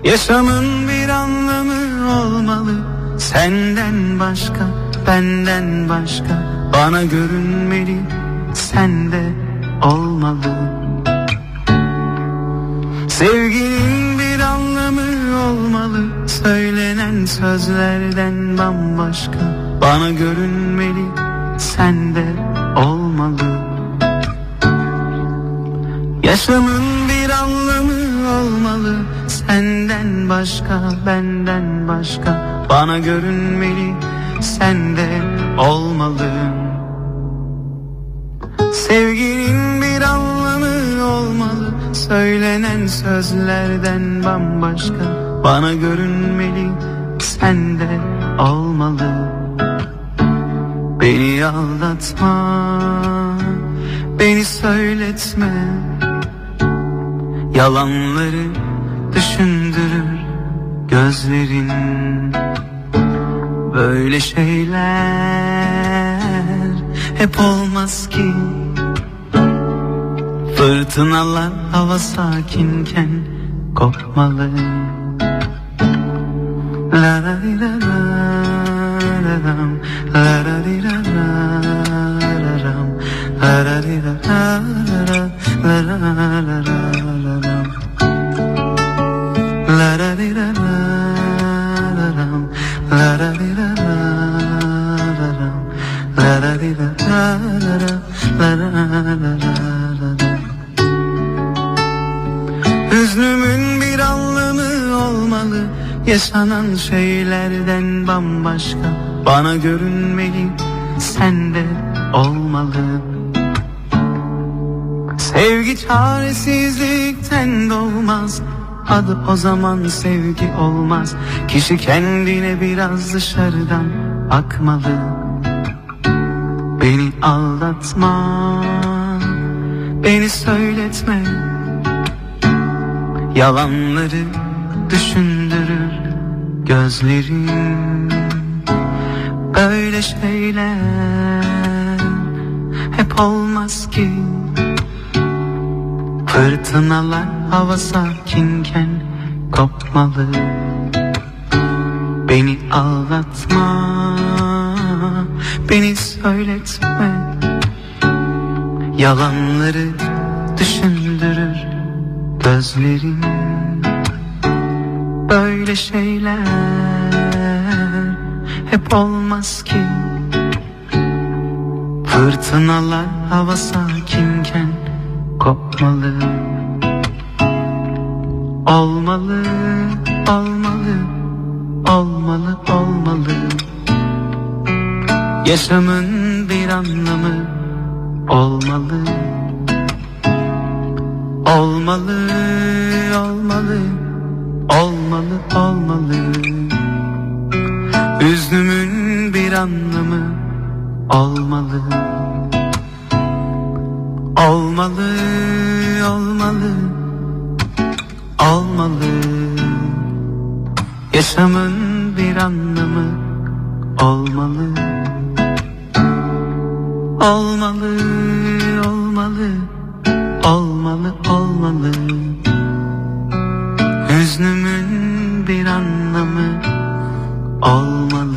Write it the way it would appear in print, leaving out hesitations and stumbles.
Yaşamın bir anlamı olmalı, senden başka, benden başka, bana görünmeli, sende olmalı. Sevginin bir anlamı olmalı, söylenen sözlerden bambaşka, bana görünmeli, sende olmalı. Yaşamın bir anlamı olmalı, senden başka, benden başka, bana görünmeli, sende olmalı. Sevginin bir anlamı olmalı, söylenen sözlerden bambaşka, bana görünmeli, sende olmalı. Beni aldatma, beni söyletme, yalanları düşündürür gözlerin. Böyle şeyler hep olmaz ki. Fırtınalar hava sakinken kopmalı. La la la la la ram, la la la la la ram, la la la la la la ram. La la la la la ram, la la la la la ram, la la la la la la. Hüznümün bir anlamı olmalı, yaşanan şeylerden bambaşka, bana görünmeli, sende olmalı. Sevgi çaresizlikten doğmaz, adı o zaman sevgi olmaz. Kişi kendine biraz dışarıdan bakmalı. Beni aldatma, beni söyletme, yalanları düşündürür gözlerin. Böyle şeyler hep olmaz ki. Fırtınalar hava sakinken kopmalı. Beni aldatma, beni söyletme, yalanları düşündürür gözlerin. Böyle şeyler hep olmaz ki. Fırtınalar hava sakinken kopmalı. Olmalı, olmalı, olmalı, olmalı. Yaşamın bir anlamı olmalı. Olmalı, olmalı, olmalı, olmalı. Hüznümün bir anlamı olmalı. Olmalı, olmalı, olmalı. Yaşamın bir anlamı olmalı. Olmalı, olmalı, olmalı, olmalı. Hüznümün bir anlamı olmalı.